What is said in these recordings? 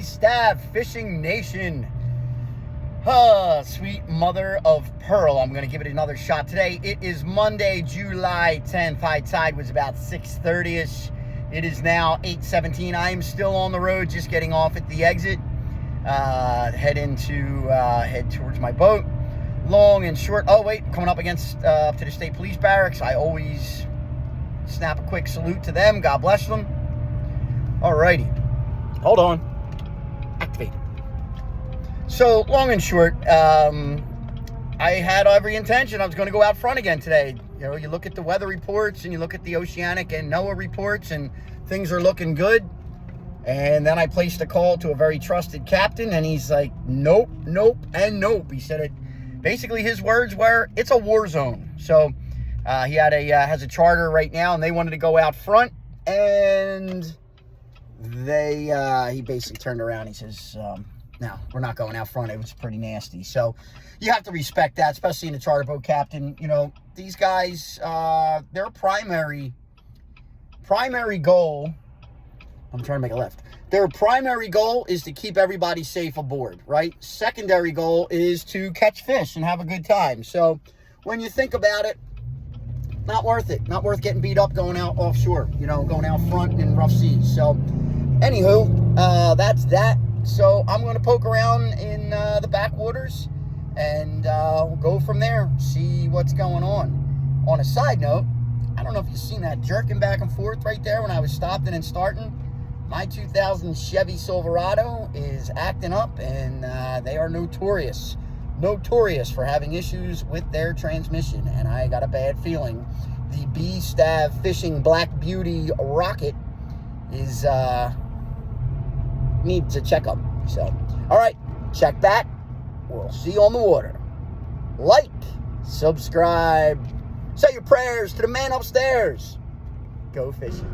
Stav Fishing Nation. Sweet mother of pearl. I'm going to give it another shot today. It is Monday, July 10th. High tide was about 6:30ish. It is now 8:17. I am still on the road, just getting off at the exit. Head towards my boat. Long and short. Oh, wait, coming up against up to the state police barracks. I always snap a quick salute to them. God bless them. Alrighty. Hold on. Activate. So, long and short, I had every intention I was going to go out front again today. You know, you look at the weather reports and you look at the oceanic and NOAA reports and things are looking good. And then I placed a call to a very trusted captain and he's like, nope, nope, and nope. He said it. Basically, his words were, it's a war zone. So, he has a charter right now and they wanted to go out front. And he basically turned around. He says, no, we're not going out front. It was pretty nasty. So you have to respect that, especially in a charter boat captain. You know, these guys, their primary goal, I'm trying to make a left. Their primary goal is to keep everybody safe aboard, right? Secondary goal is to catch fish and have a good time. So when you think about it, not worth it. Not worth getting beat up going out offshore, you know, going out front in rough seas. So anywho, that's that. So I'm going to poke around in the backwaters and go from there, see what's going on. On a side note, I don't know if you've seen that jerking back and forth right there when I was stopping and starting. My 2000 Chevy Silverado is acting up, and they are notorious for having issues with their transmission. And I got a bad feeling the B Stav Fishing Black Beauty Rocket is needs a checkup. So, all right, check that. We'll see you on the water. Like, subscribe, say your prayers to the man upstairs. Go fishing.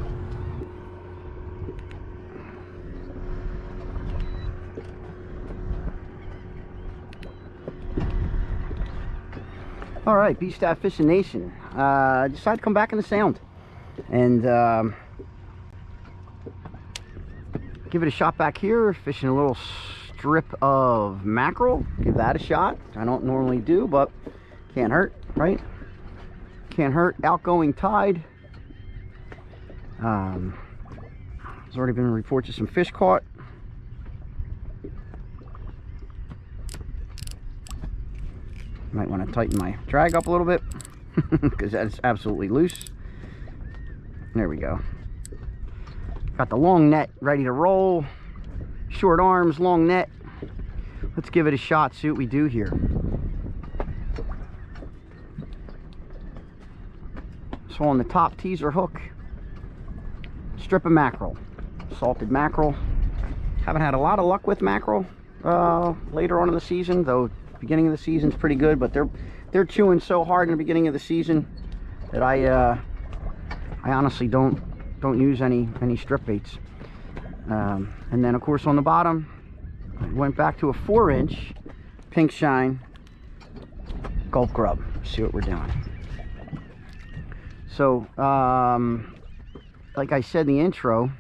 All right, B Stav Fishing Nation. Decided to come back in the sound and give it a shot back here, fishing a little strip of mackerel. Give that a shot. I don't normally do, but can't hurt, right? Can't hurt. Outgoing tide. There's already been reports of some fish caught. Might want to tighten my drag up a little bit because that's absolutely loose. There we go. Got the long net ready to roll. Short arms, long net. Let's give it a shot, see what we do here. So on the top teaser hook, strip of mackerel. Salted mackerel. Haven't had a lot of luck with mackerel later on in the season, though beginning of the season's pretty good, but they're chewing so hard in the beginning of the season that I honestly don't use any strip baits. And then of course on the bottom I went back to a 4-inch pink shine Gulp grub. See what we're doing. So like I said in the intro,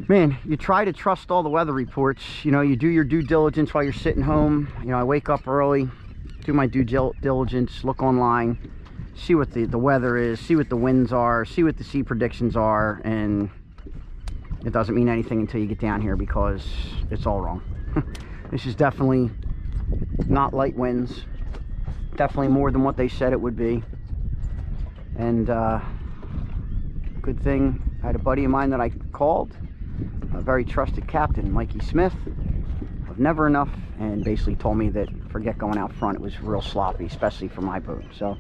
man, you try to trust all the weather reports. You know, you do your due diligence while you're sitting home. You know, I wake up early, do my due diligence, look online, see what the weather is, see what the winds are, see what the sea predictions are, and it doesn't mean anything until you get down here because it's all wrong. This is definitely not light winds, definitely more than what they said it would be. And good thing I had a buddy of mine that I called, a very trusted captain, Mikey Smith of Never Enough, and basically told me that forget going out front, it was real sloppy, especially for my boat. So,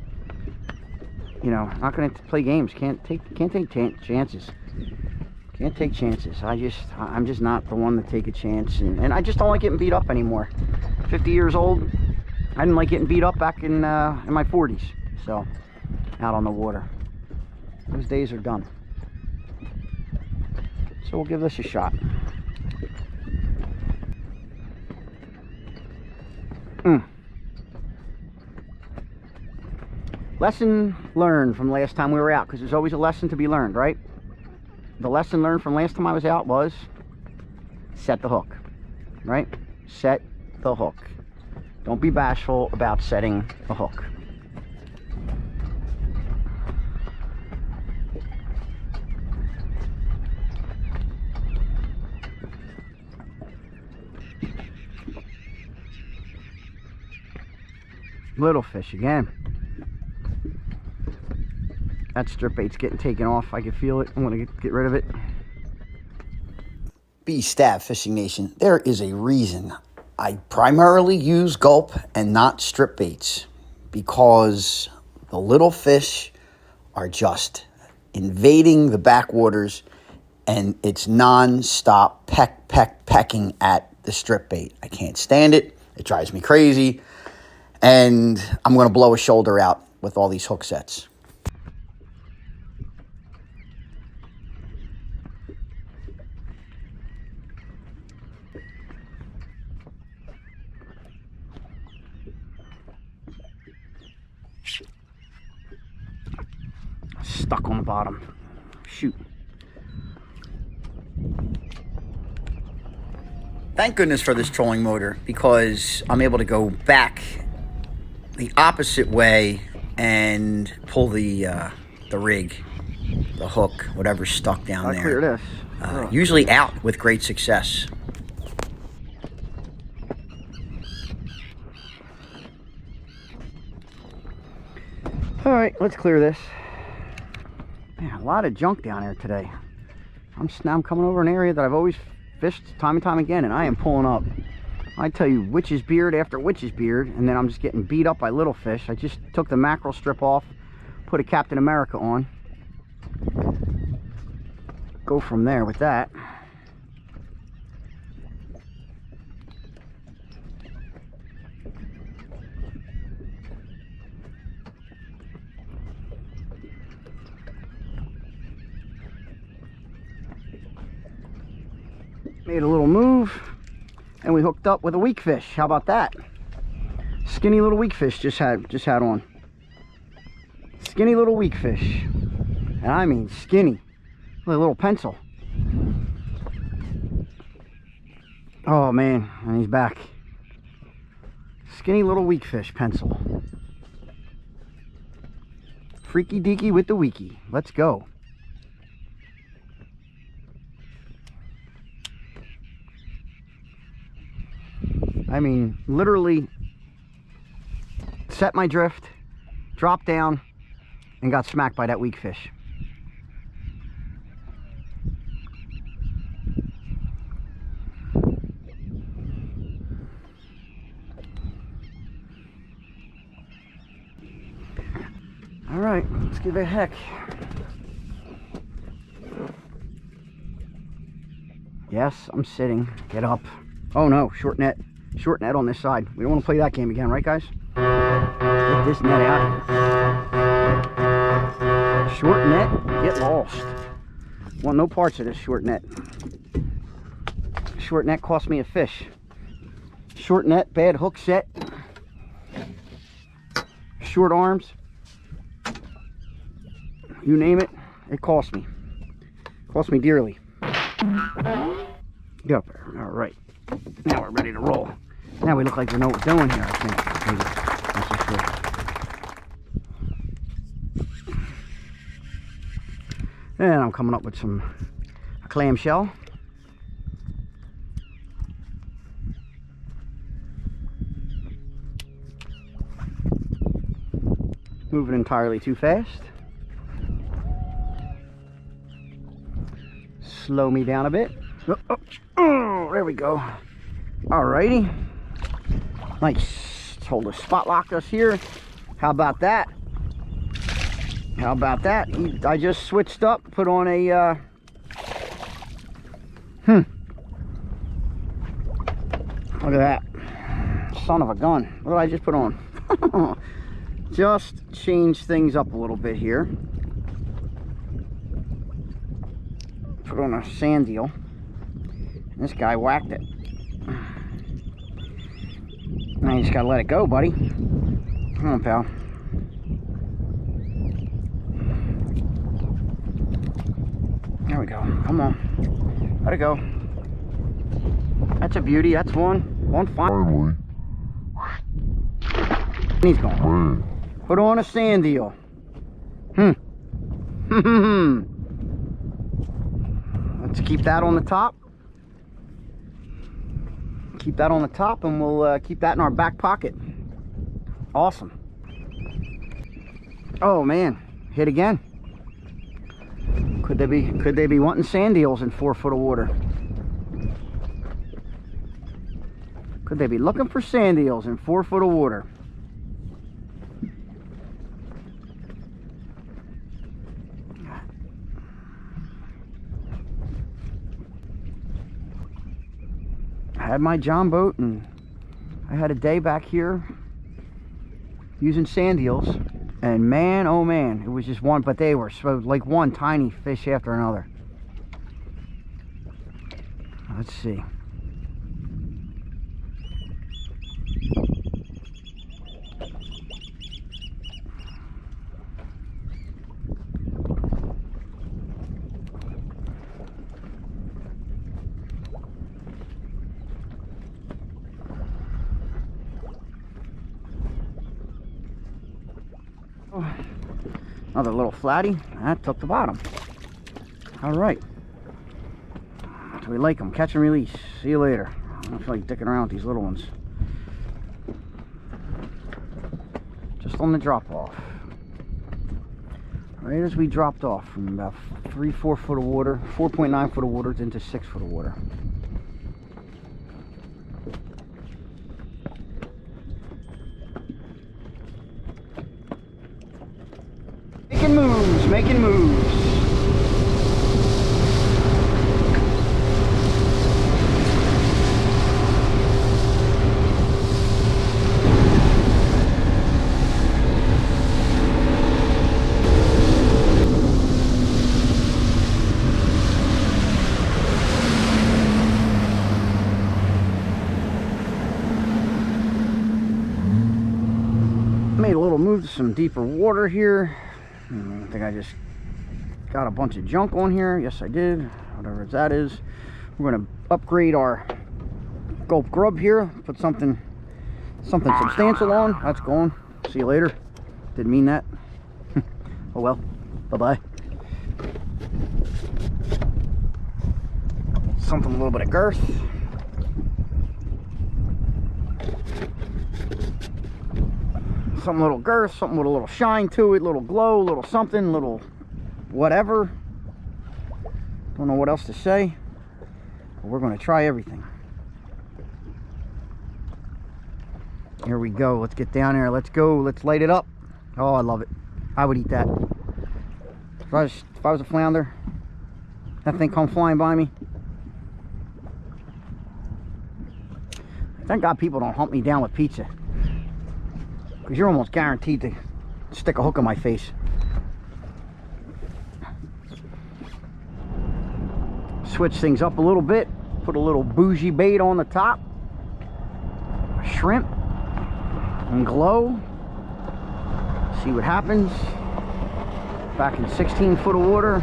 you know, not going to play games. Can't take chances. Can't take chances. I'm just not the one to take a chance, and I just don't like getting beat up anymore. 50 years old. I didn't like getting beat up back in my 40s. So, out on the water. Those days are done. So we'll give this a shot. Lesson learned from last time we were out, because there's always a lesson to be learned, right? The lesson learned from last time I was out was set the hook, right? Set the hook. Don't be bashful about setting a hook. Little fish again. That strip bait's getting taken off. I can feel it. I'm gonna get rid of it. B Stav Fishing Nation, there is a reason I primarily use Gulp and not strip baits, because the little fish are just invading the backwaters, and it's non-stop pecking at the strip bait. I can't stand it. It drives me crazy. And I'm going to blow a shoulder out with all these hook sets. Stuck on the bottom. Shoot. Thank goodness for this trolling motor, because I'm able to go back the opposite way and pull the rig, the hook, whatever's stuck down there. Clear this. Usually out with great success. All right, let's clear this. Man, a lot of junk down here today. I'm coming over an area that I've always fished time and time again, and I am pulling up, I tell you, witch's beard after witch's beard, and then I'm just getting beat up by little fish. I just took the mackerel strip off, put a Captain America on. Go from there with that. Made a little move, and we hooked up with a weak fish. How about that? Skinny little weak fish just had on. Skinny little weak fish, and I mean skinny, like a little pencil. Oh man, and he's back. Skinny little weak fish pencil. Freaky deaky with the weaky. Let's go. I mean, literally set my drift, dropped down, and got smacked by that weak fish. All right, let's give it a heck. Yes, I'm sitting. Get up. Oh no, short net. Short net on this side. We don't want to play that game again, right guys? Get this net out here. Short net, get lost. Want no parts of this short net. Short net cost me a fish. Short net, bad hook set. Short arms. You name it, it cost me. Cost me dearly. Get up there. All right. Now we're ready to roll. Now we look like we know what we're doing here, I think. Maybe. That's for sure. And I'm coming up with a clamshell. Moving entirely too fast. Slow me down a bit. Oh, there we go. Alrighty. Nice. Hold a spot locked us here. How about that? How about that? I just switched up, put on a look at that. Son of a gun. What did I just put on? Just change things up a little bit here. Put on a sand deal. This guy whacked it. Now you just gotta let it go, buddy. Come on, pal. There we go. Come on. Let it go. That's a beauty. That's one finally. He's gone. Put on a sand eel. Let's keep that on the top. Keep that on the top, and we'll keep that in our back pocket. Awesome. Oh man, hit again. Could they be wanting sand eels in 4 foot of water? Could they be looking for sand eels in 4 foot of water? I had my John boat, and I had a day back here using sand eels, and man, oh man, it was just one, but they were so like one tiny fish after another. Let's see. Another little flatty. That took the bottom. All right. So we like them. Catch and release. See you later. I don't feel like dicking around with these little ones. Just on the drop off. Right as we dropped off from about 3-4 foot of water, 4.9 foot of water into 6 foot of water. Making moves. Made a little move to some deeper water here. I think I just got a bunch of junk on here. Yes, I did. Whatever that is. We're going to upgrade our Gulp Grub here. Put something substantial on. That's gone. See you later. Didn't mean that. Oh well. Bye-bye. Something a little bit of girth. Something a little girth, something with a little shine to it, little glow, little something, little whatever. Don't know what else to say, but we're going to try everything. Here we go. Let's get down there. Let's go. Let's light it up. Oh, I love it. I would eat that. If I was a flounder, that thing come flying by me. Thank God people don't hunt me down with pizza, because you're almost guaranteed to stick a hook in my face. Switch things up a little bit. Put a little bougie bait on the top. Shrimp and glow. See what happens. Back in 16 foot of water.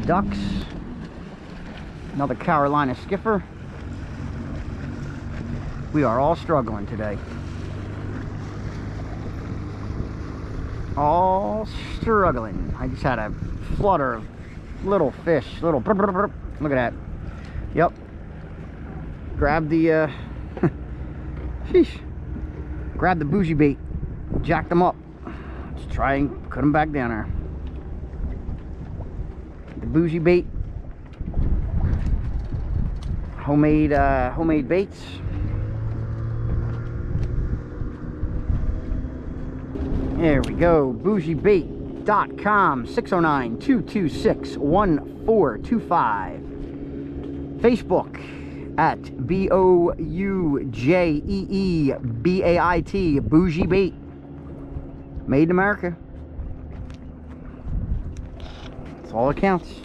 Ducks, another Carolina skipper. We are all struggling today. All struggling. I just had a flutter of little fish, little brr, brr, brr. Look at that. Yep. Grab the sheesh. Grab the bougie bait, jack them up. Let's try and cut them back down there. The bougie bait, homemade baits. There we go. bougiebait.com, 609-226-1425. Facebook at BOUJEEBAIT, Bougie Bait. Made in America. That's all that counts.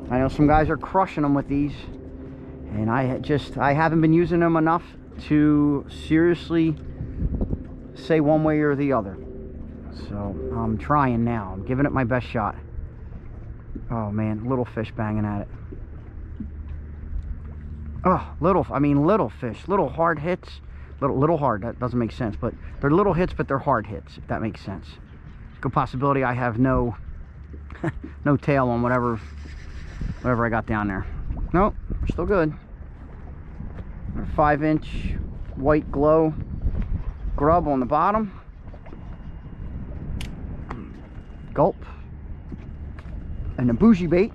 I know some guys are crushing them with these, and I haven't been using them enough to seriously say one way or the other. So I'm trying now. I'm giving it my best shot. Oh man, little fish banging at it. Oh, little fish, little hard hits. Little hard, that doesn't make sense, but they're little hits, but they're hard hits, if that makes sense. Good possibility I have no no tail on whatever I got down there. Nope, we're still good. 5-inch white glow grub on the bottom. Gulp. And a bougie bait.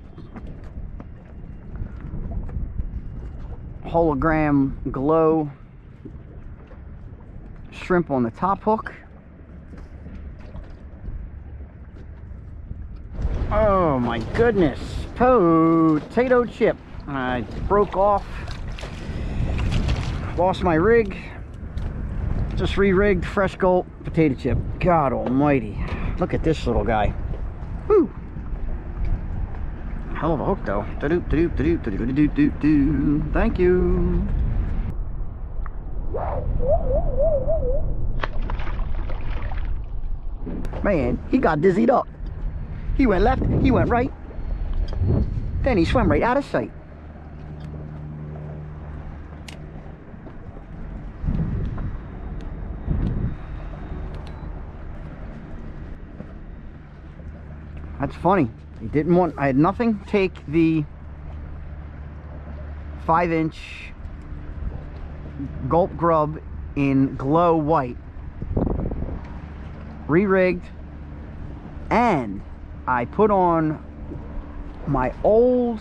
Hologram glow shrimp on the top hook. Oh my goodness, potato chip. I broke off, lost my rig, just re-rigged, fresh Gulp potato chip. God almighty, look at this little guy. Woo! Hell of a hook though. Thank you. Man, he got dizzied up. He went left, he went right. Then he swam right out of sight. That's funny. He didn't want, I had nothing take the 5-inch Gulp grub in glow white. Re-rigged, and I put on my old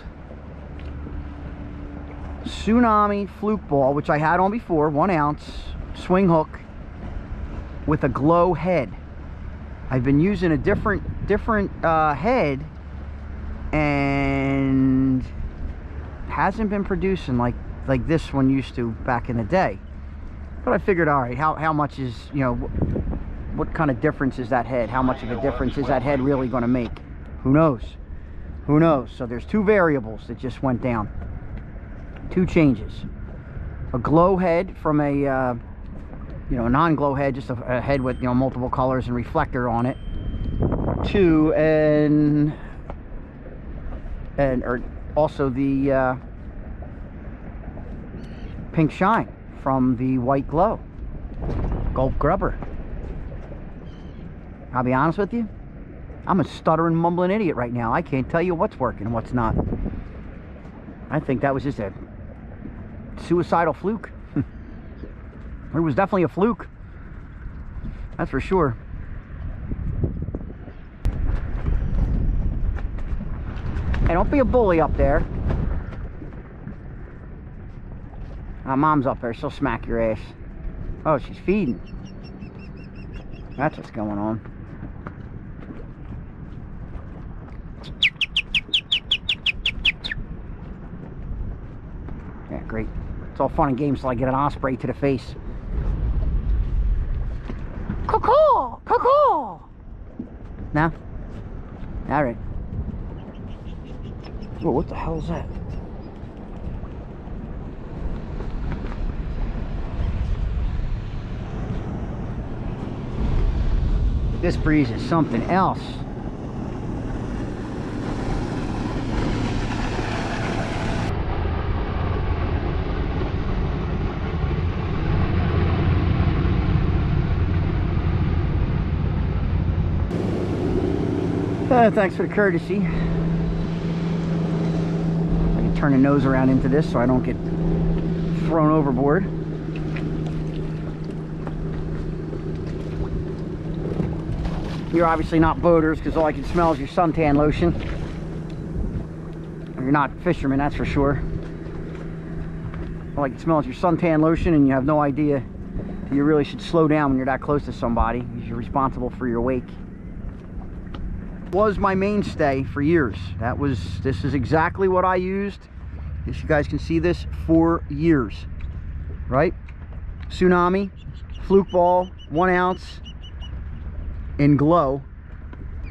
Tsunami Fluke ball, which I had on before, 1 ounce swing hook with a glow head. I've been using a different head, and hasn't been producing like this one used to back in the day. But I figured, all right, how much is, you know, what kind of difference is that head? How much of a difference is that head really going to make? Who knows? Who knows? So there's 2 variables that just went down. 2 changes. A glow head from a, you know, a non-glow head, just a head with, you know, multiple colors and reflector on it, to or also the pink shine from the white glow Gulp grubber. I'll be honest with you, I'm a stuttering, mumbling idiot right now. I can't tell you what's working and what's not. I think that was just a suicidal fluke. It was definitely a fluke, that's for sure. Hey, don't be a bully up there. Mom's up there, she'll smack your ass. Oh, she's feeding. That's what's going on. Yeah, great. It's all fun and games till I get an osprey to the face. Caw-caw! Caw-caw! No? Alright. Whoa, what the hell is that? This breeze is something else. Thanks for the courtesy. I can turn the nose around into this so I don't get thrown overboard. You're obviously not boaters, because all I can smell is your suntan lotion. Or you're not fishermen, that's for sure. All I can smell is your suntan lotion, and you have no idea that you really should slow down when you're that close to somebody, because you're responsible for your wake. Was my mainstay for years. This is exactly what I used. As you guys can see, this for years, right? Tsunami Fluke ball, 1 ounce in glow,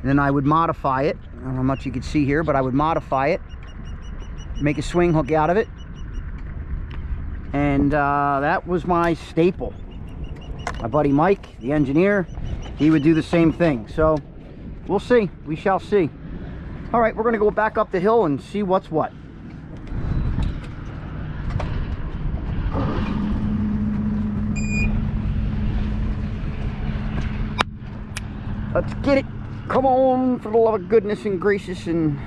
And then I would modify it. I don't know how much you can see here, but I would modify it, make a swing hook out of it. And that was my staple. My buddy Mike, the engineer, he would do the same thing. So we'll see. We shall see. All right, we're going to go back up the hill and see what's what. Let's get it. Come on, for the love of goodness and gracious and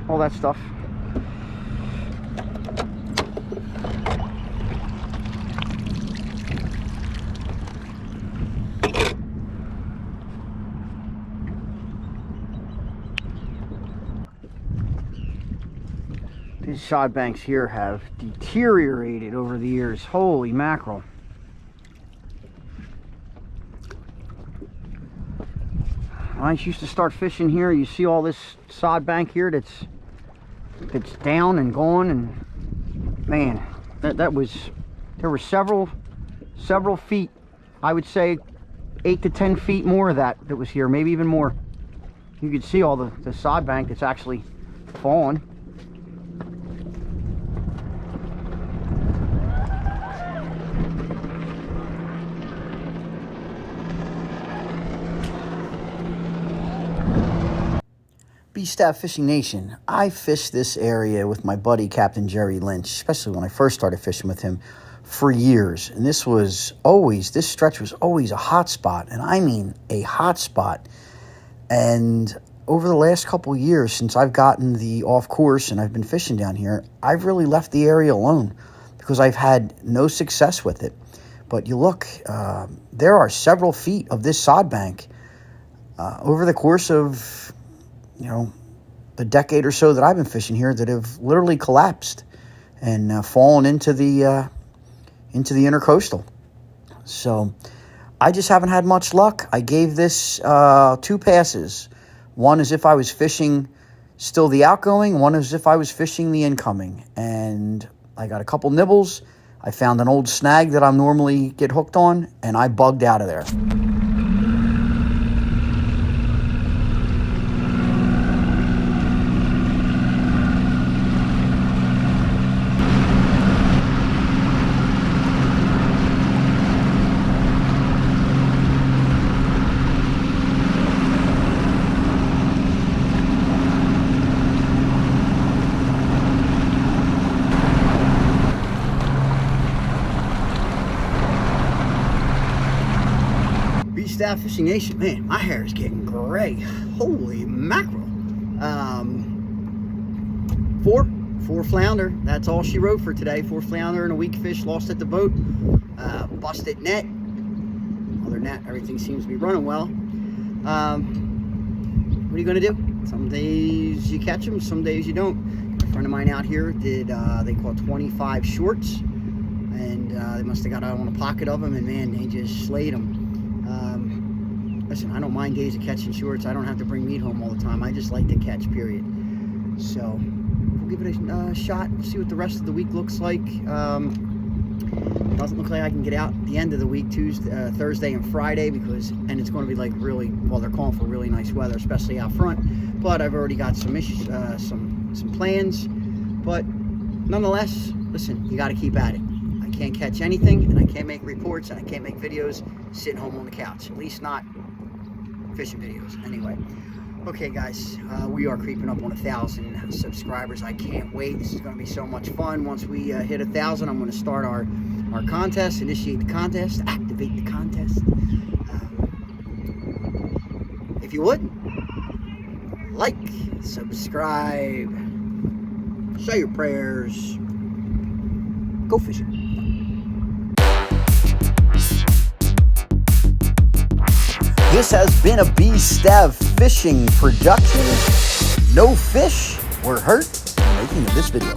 all that stuff. These shad banks here have deteriorated over the years. Holy mackerel. When I used to start fishing here, you see all this sod bank here that's down and gone, and man, there were several feet, I would say 8 to 10 feet more of that was here, maybe even more. You could see all the sod bank that's actually fallen. B Stav Fishing Nation, I fished this area with my buddy Captain Jerry Lynch, especially when I first started fishing with him, for years. And this stretch was always a hot spot, and I mean a hot spot. And over the last couple of years, since I've gotten the off course and I've been fishing down here, I've really left the area alone because I've had no success with it. But you look, there are several feet of this sod bank over the course of, the decade or so that I've been fishing here that have literally collapsed and fallen into the intercoastal. So I just haven't had much luck. I gave this 2 passes. One is if I was fishing still the outgoing, one is if I was fishing the incoming. And I got a couple nibbles. I found an old snag that I normally get hooked on, and I bugged out of there. B Stav Fishing Nation, man, my hair is getting gray. Holy mackerel. 4 flounder. That's all she wrote for today. 4 flounder and a weak fish lost at the boat. Busted net. Other than that, everything seems to be running well. What are you going to do? Some days you catch them, some days you don't. A friend of mine out here did, they caught 25 shorts. And they must have got out on a pocket of them, and man, they just slayed them. Listen, I don't mind days of catching shorts. I don't have to bring meat home all the time. I just like to catch, period. So we'll give it a shot. We'll see what the rest of the week looks like. Doesn't look like I can get out at the end of the week, Thursday and Friday, and it's going to be like really, well, they're calling for really nice weather, especially out front. But I've already got some issues, some plans. But nonetheless, listen, you got to keep at it. I can't catch anything, and I can't make reports, and I can't make videos sitting home on the couch. At least not fishing videos. Anyway, okay, guys, we are creeping up on 1,000 subscribers. I can't wait. This is going to be so much fun. Once we hit 1,000, I'm going to start our contest, initiate the contest, activate the contest. If you would, like, subscribe, say your prayers, go fishing. This has been a B Stav Fishing production. No fish were hurt in the making of this video.